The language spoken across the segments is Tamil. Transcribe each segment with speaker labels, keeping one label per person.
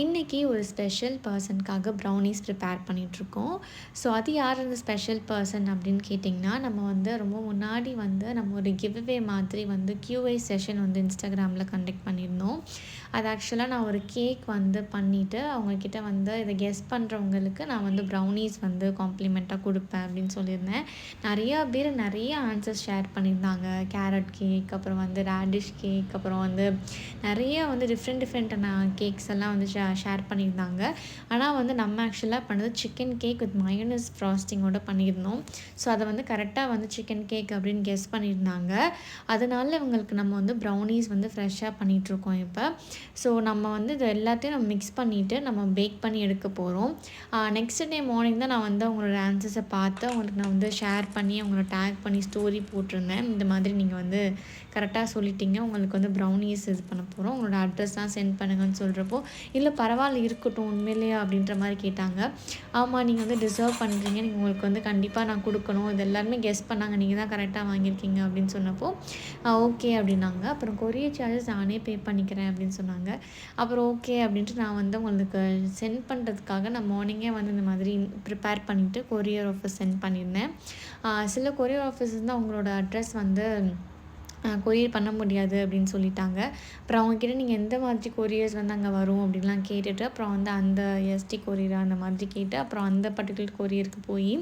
Speaker 1: இன்றைக்கி ஒரு ஸ்பெஷல் பர்சனுக்காக ப்ரௌனீஸ் ப்ரிப்பேர் பண்ணிகிட்ருக்கோம். ஸோ அது யார் அந்த ஸ்பெஷல் பர்சன் அப்படின்னு கேட்டிங்கன்னா, நம்ம வந்து ரொம்ப முன்னாடி வந்து நம்ம ஒரு கிவ்அவே மாதிரி வந்து கியூஐ செஷன் வந்து இன்ஸ்டாகிராமில் கண்டக்ட் பண்ணியிருந்தோம். அது ஆக்சுவலாக நான் ஒரு கேக் வந்து பண்ணிவிட்டு அவங்கக்கிட்ட வந்து இதை கெஸ் பண்ணுறவங்களுக்கு நான் வந்து ப்ரௌனீஸ் வந்து காம்ப்ளிமெண்ட்டாக கொடுப்பேன் அப்படின்னு சொல்லியிருந்தேன். நிறையா பேர் நிறைய ஆன்சர்ஸ் ஷேர் பண்ணியிருந்தாங்க. கேரட் கேக், அப்புறம் வந்து ரேடிஷ் கேக், அப்புறம் வந்து நிறைய வந்து டிஃப்ரெண்ட்டான கேக்ஸ் எல்லாம் வந்து ஷேர் பண்ணியிருந்தாங்க. ஆனால் வந்து நம்ம ஆக்சுவலாக பண்ணது சிக்கன் கேக் வித் மயோனஸ் ஃப்ராஸ்டிங்கோட பண்ணியிருந்தோம். ஸோ அதை வந்து கரெக்டாக வந்து சிக்கன் கேக் அப்படின்னு கெஸ் பண்ணியிருந்தாங்க. அதனால இவங்களுக்கு நம்ம வந்து ப்ரௌனீஸ் வந்து ஃப்ரெஷ்ஷாக பண்ணிகிட்ருக்கோம் இப்போ. ஸோ நம்ம வந்து இது எல்லாத்தையும் நம்ம மிக்ஸ் பண்ணிவிட்டு நம்ம பேக் பண்ணி எடுக்க போகிறோம். நெக்ஸ்ட் டே மார்னிங் தான் நான் வந்து அவங்களோட ஆன்சர்ஸை பார்த்து அவங்களுக்கு நான் வந்து ஷேர் பண்ணி அவங்கள டேக் பண்ணி ஸ்டோரி போட்டிருந்தேன். இந்த மாதிரி நீங்கள் வந்து கரெக்டாக சொல்லிட்டீங்க, உங்களுக்கு வந்து ப்ரௌனீஸ் இது பண்ண போகிறோம், உங்களோட அட்ரஸ்லாம் சென்ட் பண்ணுங்கன்னு சொல்கிறப்போ, இல்லை பரவாயில்ல இருக்கட்டும் உண்மையிலேயே அப்படின்ற மாதிரி கேட்டாங்க. ஆமாம், நீங்கள் வந்து டிசர்வ் பண்ணுறீங்க, நீங்கள் உங்களுக்கு வந்து கண்டிப்பாக நான் கொடுக்கணும், இது எல்லாருமே கெஸ் பண்ணாங்க, நீங்கள் தான் கரெக்டாக வாங்கியிருக்கீங்க அப்படின்னு சொன்னப்போ ஓகே அப்படின்னாங்க. அப்புறம் கொரியர் சார்ஜஸ் நானே பே பண்ணிக்கிறேன் அப்படின்னு சொன்னாங்க. அப்புறம் ஓகே அப்படின்ட்டு நான் வந்து உங்களுக்கு சென்ட் பண்ணுறதுக்காக நான் மார்னிங்கே வந்து இந்த மாதிரி ப்ரிப்பேர் பண்ணிவிட்டு கொரியர் ஆஃபீஸ் சென்ட் பண்ணியிருந்தேன். சில கொரியர் ஆஃபீஸஸ் தான் அவங்களோட அட்ரஸ் வந்து கொரியர் பண்ண முடியாது அப்படின்னு சொல்லிட்டாங்க. அப்புறம் அவங்கக்கிட்ட நீங்கள் எந்த மாதிரி கொரியர்ஸ் வந்து அங்கே வரும் அப்படின்லாம் கேட்டுட்டு, அப்புறம் வந்து அந்த எஸ்டி கொரியர் அந்த மாதிரி கேட்டு, அப்புறம் அந்த பர்டிகுலர் கொரியருக்கு போய்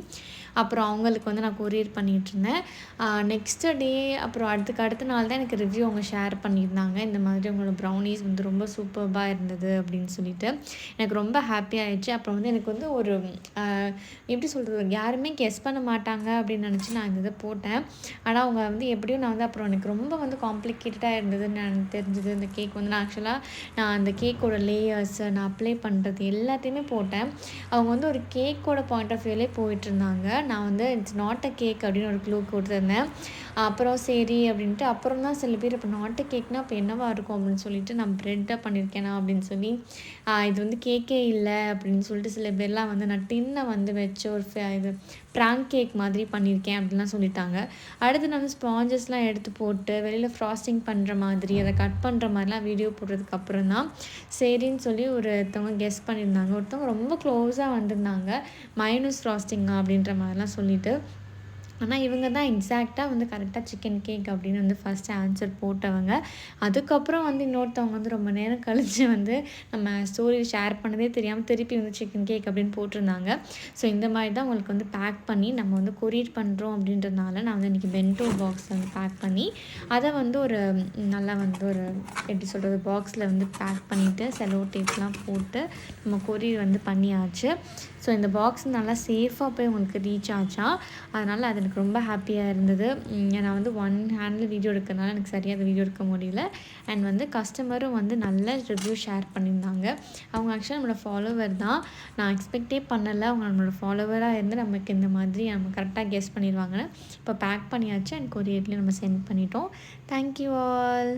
Speaker 1: அப்புறம் அவங்களுக்கு வந்து நான் கொரியர் பண்ணிகிட்ருந்தேன். நெக்ஸ்ட்டு டே அப்புறம் அடுத்த நாள் தான் எனக்கு ரிவ்யூ அவங்க ஷேர் பண்ணியிருந்தாங்க. இந்த மாதிரி உங்களோட ப்ரௌனீஸ் வந்து ரொம்ப சூப்பர்பாக இருந்தது அப்படின்னு சொல்லிட்டு எனக்கு ரொம்ப ஹாப்பி ஆகிடுச்சு. அப்புறம் வந்து எனக்கு வந்து ஒரு எப்படி சொல்கிறது, யாருமே கெஸ் பண்ண மாட்டாங்க அப்படின்னு நினச்சி நான் இந்த இதை போட்டேன். ஆனால் அவங்க வந்து எப்படியும் நான் வந்து அப்புறம் எனக்கு ரொம்ப வந்து காம்ப்ளிகேட்டடாக இருந்ததுன்னு எனக்கு தெரிஞ்சுது. இந்த கேக் வந்து நான் அந்த கேக்கோட லேயர்ஸை நான் அப்ளை பண்ணுறது எல்லாத்தையுமே போட்டேன். அவங்க வந்து ஒரு கேக்கோட பாயிண்ட் ஆஃப் வியூலே போயிட்டுருந்தாங்க. நான் வந்து இட்ஸ் நாட் அ கேக் அப்படின்னு ஒரு க்ளூ கொடுத்துருந்தேன். அப்புறம் சரி அப்படின்ட்டு அப்புறம் தான் சில பேர் இப்போ நாட் அ கேக்னா இப்போ என்னவா இருக்கும் அப்படின்னு சொல்லிட்டு நான் ப்ரெட்டாக பண்ணியிருக்கேனா அப்படின்னு சொல்லி இது வந்து கேக்கே இல்லை அப்படின்னு சொல்லிட்டு சில பேர்லாம் வந்து நான் டின்னை வந்து வச்சு ஒரு இது ப்ராங்க் கேக் மாதிரி பண்ணியிருக்கேன் அப்படின்லாம் சொல்லிட்டாங்க. அடுத்து நான் வந்து ஸ்பாஞ்சஸ்லாம் எடுத்து போட்டு வெளியில் ஃப்ராஸ்டிங் பண்ணுற மாதிரி அதை கட் பண்ணுற மாதிரிலாம் வீடியோ போடுறதுக்கப்புறம் தான் சரின்னு சொல்லி ஒருத்தவங்க கெஸ் பண்ணியிருந்தாங்க. ஒருத்தவங்க ரொம்ப க்ளோஸாக வந்திருந்தாங்க, மைனஸ் ஃப்ராஸ்டிங்கா அப்படின்ற மாதிரிலாம் சொல்லிட்டு. ஆனால் இவங்க தான் எக்ஸாக்டாக வந்து கரெக்டாக சிக்கன் கேக் அப்படின்னு வந்து ஃபஸ்ட்டு ஆன்சர் போட்டவங்க. அதுக்கப்புறம் வந்து இன்னொருத்தவங்க வந்து ரொம்ப நேரம் கழித்து வந்து நம்ம ஸ்டோரி ஷேர் பண்ணதே தெரியாமல் திருப்பி வந்து சிக்கன் கேக் அப்படின்னு போட்டிருந்தாங்க. ஸோ இந்த மாதிரி தான் உங்களுக்கு வந்து பேக் பண்ணி நம்ம வந்து கொரியர் பண்ணுறோம் அப்படின்றதுனால நான் வந்து இன்றைக்கி பென்டோ பாக்ஸ் வந்து பேக் பண்ணி அதை வந்து ஒரு நல்லா வந்து ஒரு எப்படி சொல்கிறது பாக்ஸில் வந்து பேக் பண்ணிவிட்டு செலோ டேப்லாம் போட்டு நம்ம கொரியர் வந்து பண்ணியாச்சு. ஸோ இந்த பாக்ஸ் நல்லா சேஃபாக போய் உங்களுக்கு ரீச் ஆச்சா, அதனால் அது எனக்கு ரொம்ப ஹாப்பியாக இருந்தது. நான் வந்து ஒன் ஹேண்டில் வீடியோ எடுக்கிறதுனால எனக்கு சரியாக அந்த வீடியோ எடுக்க முடியல. அண்ட் வந்து கஸ்டமரும் வந்து நல்ல ரிவ்யூ ஷேர் பண்ணியிருந்தாங்க. அவங்க ஆக்சுவலாக நம்மளோட ஃபாலோவர் தான். நான் எக்ஸ்பெக்டே பண்ணலை அவங்க நம்மளோட ஃபாலோவராக இருந்து நமக்கு இந்த மாதிரி நம்ம கரெக்டாக கெஸ் பண்ணிடுவாங்கன்னு. இப்போ பேக் பண்ணியாச்சு அண்ட் கொரியர்லேயும் நம்ம சென்ட் பண்ணிட்டோம். Thank you all.